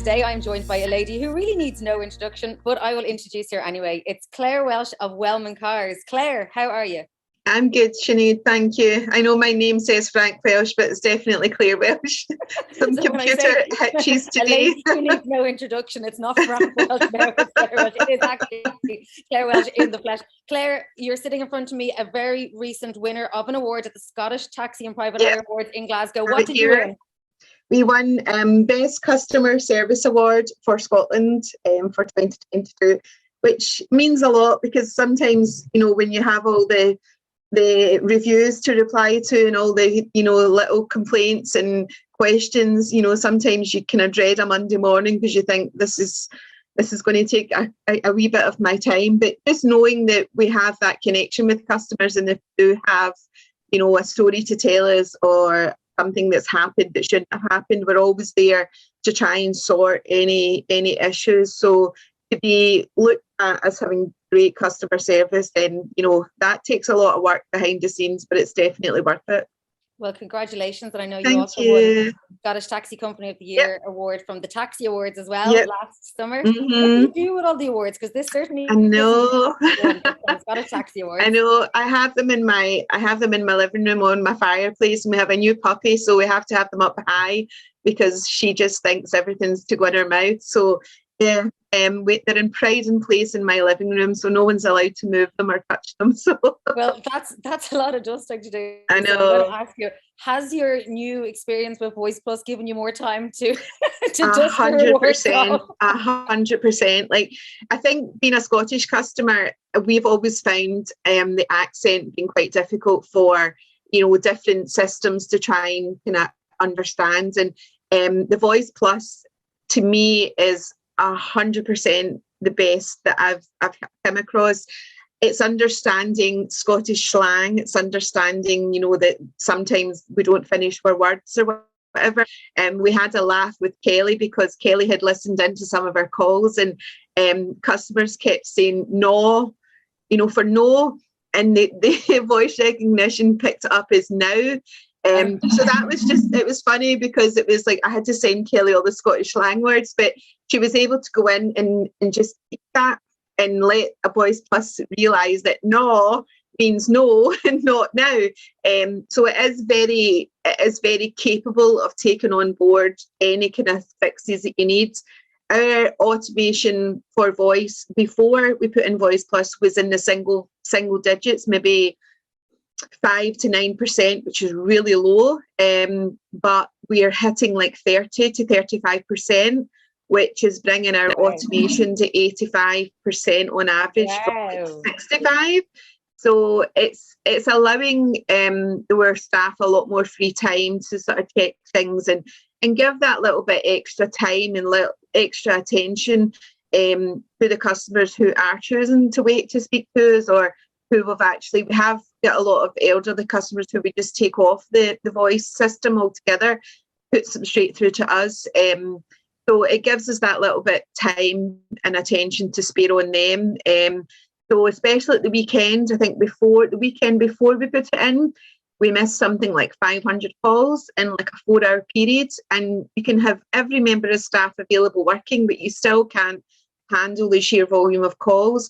today I'm joined by a lady who really needs no introduction, but I will introduce her anyway. It's Clare Welsh of Wellman cars. Clare, how are you? I'm good, Sinead, thank you. I know my name says Frank Welsh, but it's definitely Clare Welsh. Some So computer hitches today. A lady who needs no introduction, it's not Frank Welsh, no, it's Clare Welsh. It is actually Clare Welsh in the flesh. Clare, you're sitting in front of me, a very recent winner of an award at the Scottish Taxi and Private Hire Awards in Glasgow. What did you win? We won Best Customer Service Award for Scotland for 2022, which means a lot because sometimes, you know, when you have all the reviews to reply to and all the, you know, little complaints and questions, you know, sometimes you kind of dread a Monday morning because you think this is going to take a wee bit of my time. But just knowing that we have that connection with customers, and if they do have, you know, a story to tell us or something that's happened that shouldn't have happened, we're always there to try and sort any issues. So to be looked at as having great customer service, then, you know, that takes a lot of work behind the scenes, but it's definitely worth it. Well, congratulations. And I know you Thank also you. won Scottish Taxi Company of the Year award from the Taxi Awards as well last summer. What do you do with all the awards? Because this certainly I know. Scottish Taxi Awards. I know. I have them in my living room on my fireplace, and we have a new puppy, so we have to have them up high because she just thinks everything's to go in her mouth. So yeah, they're in pride and place in my living room, so no one's allowed to move them or touch them. So well, that's a lot of dusting to do. I know. So I'm going to ask you: has your new experience with Voice Plus given you more time to dust your awards off? 100%. Like, I think being a Scottish customer, we've always found the accent being quite difficult for, you know, different systems to try and kind of understand. And the Voice Plus, to me, is 100% the best that I've come across. It's understanding Scottish slang. It's understanding, you know, that sometimes we don't finish our words or whatever. And we had a laugh with Kelly because Kelly had listened into some of our calls, and customers kept saying no, you know, for no, and the voice recognition picked it up as now. So that was it was funny because it was like I had to send Kelly all the Scottish slang words, but she was able to go in and just take that and let a Voice Plus realise that no means no and not now. So it is very capable of taking on board any kind of fixes that you need. Our automation for voice before we put in Voice Plus was in the single digits, maybe 5 to 9%, which is really low, but we are hitting like 30 to 35%, which is bringing our automation to 85% on average from 65. So it's allowing our staff a lot more free time to sort of check things and give that little bit extra time and little extra attention to the customers who are choosing to wait to speak to us, or who we have got a lot of elderly customers who we just take off the voice system altogether, puts them straight through to us. So it gives us that little bit time and attention to spare on them. So especially at the weekend, I think before we put it in, we missed something like 500 calls in like a 4-hour period, and you can have every member of staff available working, but you still can't handle the sheer volume of calls.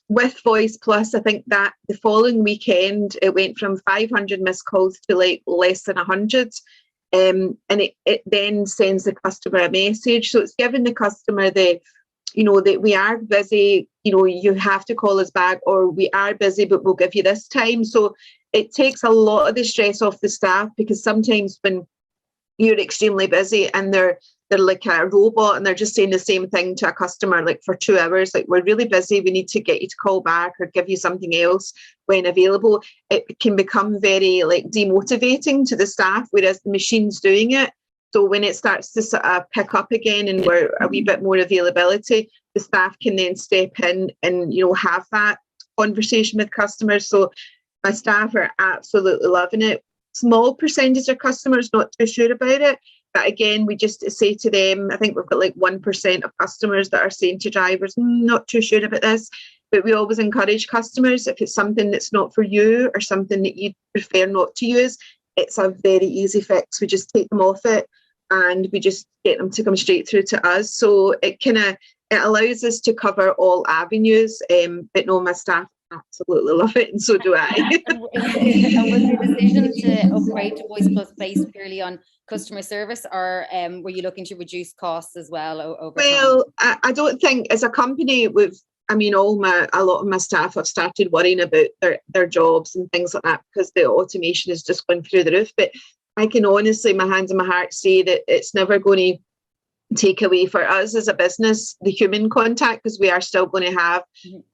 With Voice Plus, I think that the following weekend, it went from 500 missed calls to like less than 100. And it then sends the customer a message. So it's giving the customer that we are busy, you know, you have to call us back, or we are busy, but we'll give you this time. So it takes a lot of the stress off the staff, because sometimes when you're extremely busy and they're like a robot and they're just saying the same thing to a customer like for 2 hours, like, we're really busy, we need to get you to call back or give you something else when available, it can become very like demotivating to the staff, whereas the machine's doing it. So when it starts to sort of pick up again and we're a wee bit more availability, the staff can then step in and, you know, have that conversation with customers. So my staff are absolutely loving it. Small percentage of customers not too sure about it. But again, we just say to them, I think we've got like 1% of customers that are saying to drivers, not too sure about this. But we always encourage customers, if it's something that's not for you or something that you prefer not to use, it's a very easy fix. We just take them off it and we just get them to come straight through to us. So it allows us to cover all avenues. But no, my staff absolutely love it, and so do I. And was your decision to upgrade to Voice Plus based purely on customer service, or were you looking to reduce costs as well over time? Well, I don't think as a company a lot of my staff have started worrying about their jobs and things like that because the automation is just going through the roof. But I can honestly, my hands on my heart, say that it's never going to take away for us as a business the human contact, because we are still going to have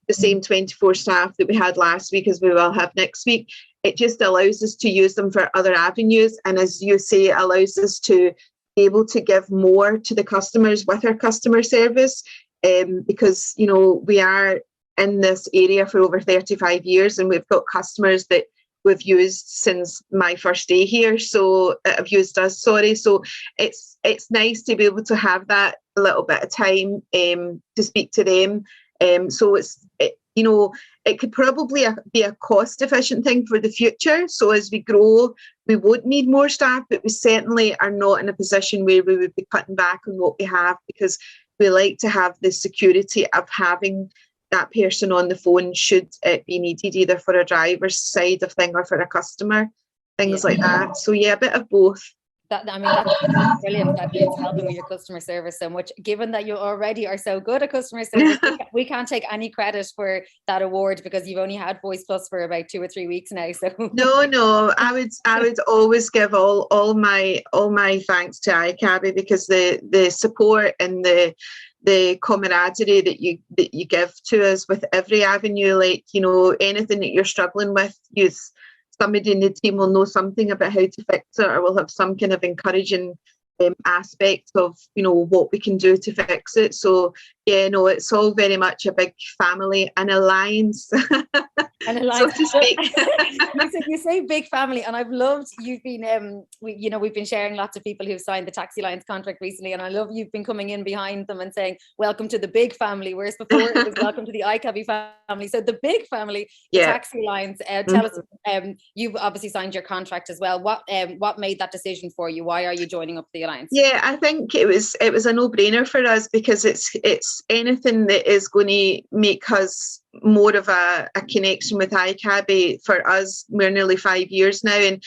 the same 24 staff that we had last week as we will have next week. It just allows us to use them for other avenues, and as you say, it allows us to be able to give more to the customers with our customer service, because we are in this area for over 35 years, and we've got customers that we've used since my first day here, so have used us, sorry. So it's nice to be able to have that a little bit of time to speak to them. So it could probably be a cost efficient thing for the future. So as we grow, we would need more staff, but we certainly are not in a position where we would be cutting back on what we have, because we like to have the security of having that person on the phone should it be needed, either for a driver's side of thing or for a customer, things like that. So yeah, a bit of both. That's brilliant that it's helping with your customer service so much. Given that you already are so good at customer service, we can't take any credit for that award because you've only had Voice Plus for about 2 or 3 weeks now. So no, I would always give all my thanks to iCabbi, because the support and the camaraderie that you give to us with every avenue, like anything that you're struggling with, somebody in the team will know something about how to fix it, or will have some kind of encouraging aspect of what we can do to fix it. So yeah, no, it's all very much a big family, an alliance. So to speak. You say big family, and I've loved you've been we've been sharing lots of people who've signed the Taxi Alliance contract recently, and I love you've been coming in behind them and saying welcome to the big family, whereas before it was welcome to the iCabbi family. So the big family, the Taxi Alliance. Tell us, you've obviously signed your contract as well. What made that decision for you? Why are you joining up the alliance? Yeah, I think it was a no-brainer for us, because it's anything that is going to make us more of a connection with iCabbi. For us, we're nearly 5 years now, and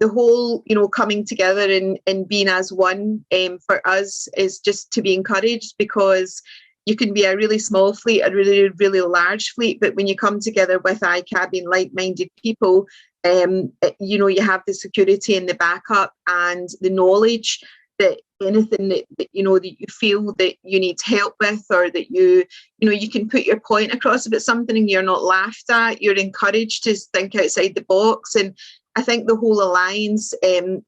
the whole coming together and being as one for us is just to be encouraged, because you can be a really small fleet, a really, really large fleet, but when you come together with iCabbi and like-minded people, you have the security and the backup and the knowledge that anything that you feel that you need help with, or that you can put your point across about something and you're not laughed at, you're encouraged to think outside the box. And I think the whole alliance,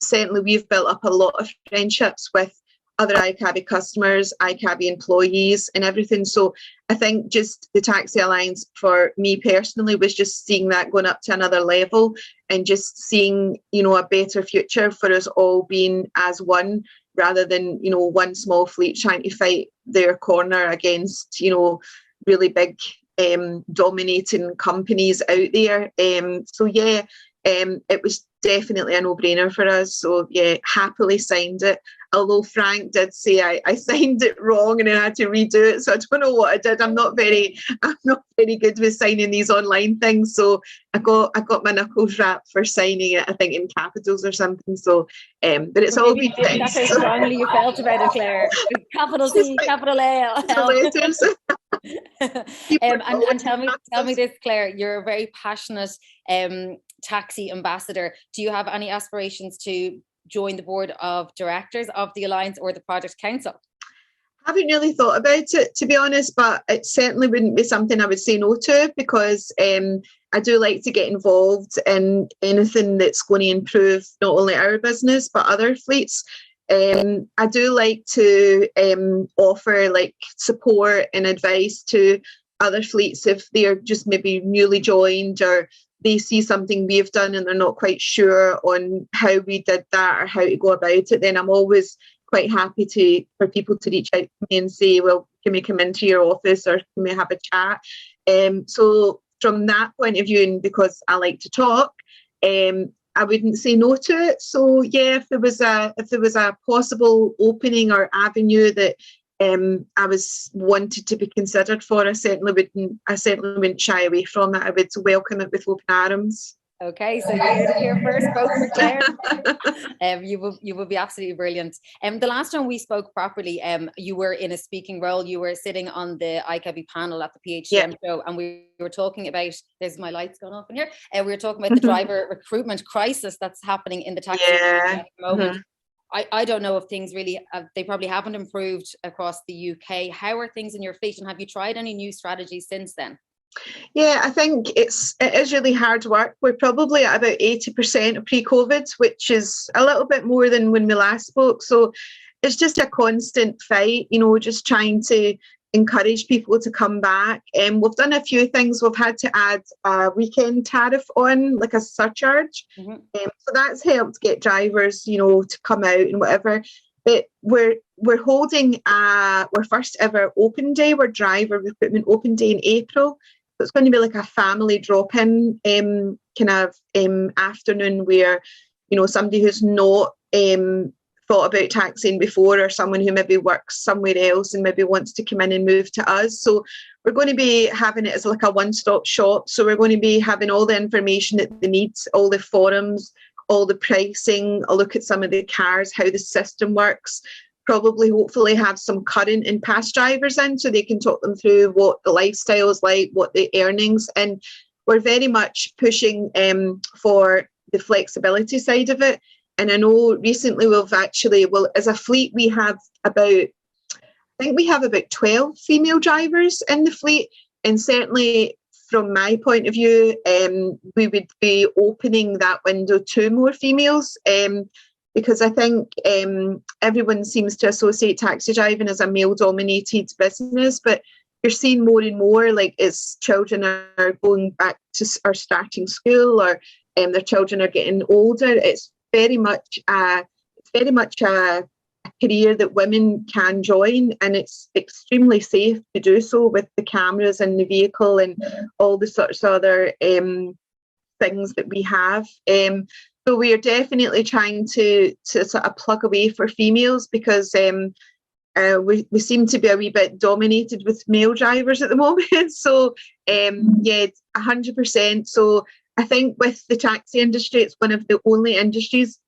certainly we've built up a lot of friendships with other iCabbi customers, iCabbi employees and everything. So I think just the Taxi Alliance for me personally was just seeing that going up to another level, and just seeing, a better future for us all being as one, rather than, one small fleet trying to fight their corner against, really big dominating companies out there. So yeah, it was definitely a no-brainer for us. So yeah, happily signed it. Although Frank did say I signed it wrong and I had to redo it. So I don't know what I did. I'm not very good with signing these online things. So I got my knuckles wrapped for signing it, I think in capitals or something. So but it's all been fixed. That's how strongly you felt about it, Claire. Capital C, capital A. Letters. And tell me this, Claire, you're a very passionate taxi ambassador. Do you have any aspirations to join the board of directors of the Alliance or the Project Council? I haven't really thought about it, to be honest, but it certainly wouldn't be something I would say no to, because I do like to get involved in anything that's going to improve not only our business but other fleets. I do like to offer support and advice to other fleets if they're just maybe newly joined, or they see something we've done and they're not quite sure on how we did that or how to go about it. Then I'm always quite happy for people to reach out to me and say, well, can we come into your office, or can we have a chat? So from that point of view, and because I like to talk, I wouldn't say no to it. So yeah, if there was a possible opening or avenue that I was wanted to be considered for, I certainly wouldn't shy away from that. I would welcome it with open arms. Okay, so you heard it here first, vote for Clare. You will be absolutely brilliant. The last time we spoke properly, you were in a speaking role. You were sitting on the iCabbi panel at the PHCM show, and we were talking about. There's my lights going off in here. We were talking about the driver recruitment crisis that's happening in the taxi industry at the moment. I don't know if things really, they probably haven't improved across the UK. How are things in your fleet, and have you tried any new strategies since then? Yeah, I think it is really hard work. We're probably at about 80% of pre-COVID, which is a little bit more than when we last spoke. So it's just a constant fight, just trying to encourage people to come back. We've done a few things. We've had to add a weekend tariff on, like a surcharge. So that's helped get drivers, to come out and whatever. But we're holding our first ever open day. We're driver recruitment open day in April. So it's going to be like a family drop-in afternoon where, somebody who's not thought about taxiing before, or someone who maybe works somewhere else and maybe wants to come in and move to us. So we're going to be having it as like a one-stop shop. So we're going to be having all the information that they need, all the forums, all the pricing, a look at some of the cars, how the system works. Probably, hopefully, have some current and past drivers in so they can talk them through what the lifestyle is like, what the earnings. And we're very much pushing for the flexibility side of it. And I know recently as a fleet, we have about 12 female drivers in the fleet. And certainly from my point of view, we would be opening that window to more females. Because I think everyone seems to associate taxi driving as a male-dominated business, but you're seeing more and more, like, as children are going back to or starting school, or their children are getting older. It's very much a career that women can join, and it's extremely safe to do so with the cameras in the vehicle and all the sorts of other things that we have. So we are definitely trying to sort of plug away for females, because we seem to be a wee bit dominated with male drivers at the moment. So 100%. So I think with the taxi industry, it's one of the only industries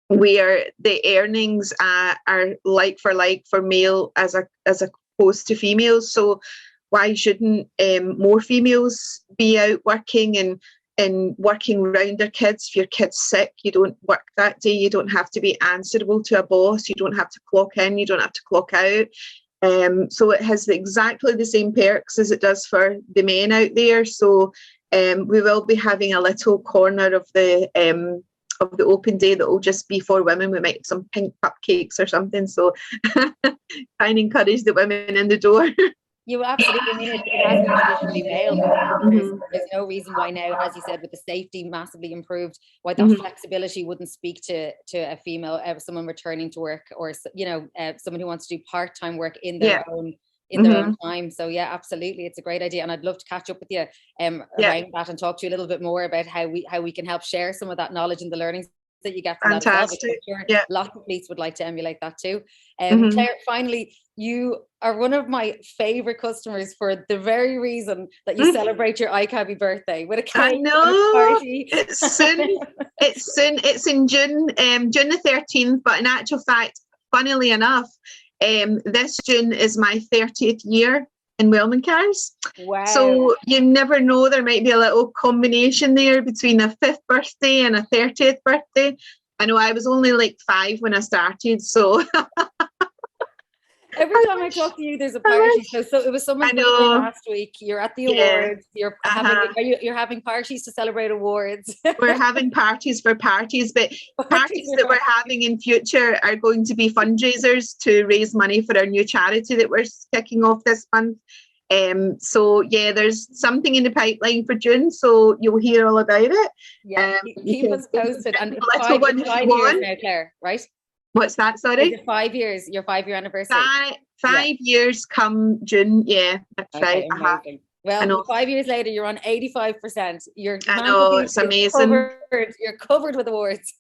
where the earnings are like for male as opposed to females. So why shouldn't more females be out working and working around their kids? If your kid's sick, you don't work that day. You don't have to be answerable to a boss. You don't have to clock in. You don't have to clock out. So it has exactly the same perks as it does for the men out there. So we will be having a little corner of the open day that will just be for women. We might have some pink cupcakes or something. So try and encourage the women in the door. You absolutely. I mean, it has been traditionally male, but there's no reason why now, as you said, with the safety massively improved, why that flexibility wouldn't speak to a female, someone returning to work, or someone who wants to do part-time work in their own time. So yeah, absolutely, it's a great idea, and I'd love to catch up with you around that and talk to you a little bit more about how we can help share some of that knowledge and the learnings that you get from that as well, because I'm sure lots of fleets would like to emulate that too. Clare, finally, you are one of my favorite customers for the very reason that you celebrate your iCabbi birthday with a cake. I know, and a party. It's soon. It's in June, June the 13th. But in actual fact, funnily enough, this June is my 30th year in Wellman cars. Wow. So you never know, there might be a little combination there between a 5th birthday and a 30th birthday. I know I was only like 5 when I started, so every time I talk to you, there's a party. So it was someone's birthday last week. You're at the awards. You're having parties to celebrate awards. We're having parties for parties, but parties that we're having in future are going to be fundraisers to raise money for our new charity that we're kicking off this month. So yeah, there's something in the pipeline for June, so you'll hear all about it. Yeah, keep us posted. And little one if you want. Now, Clare, right? What's that? Sorry. Is it 5 years? Your 5-year anniversary. 5 years come June. Yeah, that's right. Amazing. Well, 5 years later, you're on 85%. I know, it's amazing. You're covered with awards.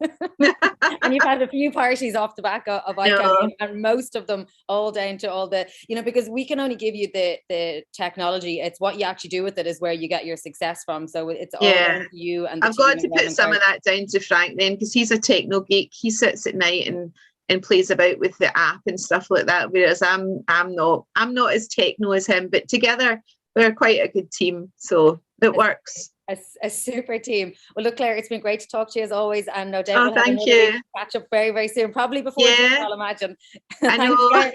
And you've had a few parties off the back of iCabbi, and most of them all down to all the, because we can only give you the technology. It's what you actually do with it is where you get your success from. So it's all down to you. And I've got to put some of that down to Frank then, because he's a techno geek. He sits at night and plays about with the app and stuff like that. Whereas I'm not as techno as him, but together we're quite a good team. So it works. A super team. Well, look, Claire, it's been great to talk to you as always, and no doubt we'll thank you. Catch up very, very soon, probably before I'll imagine. I know.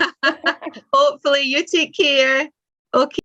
Hopefully, you take care. Okay.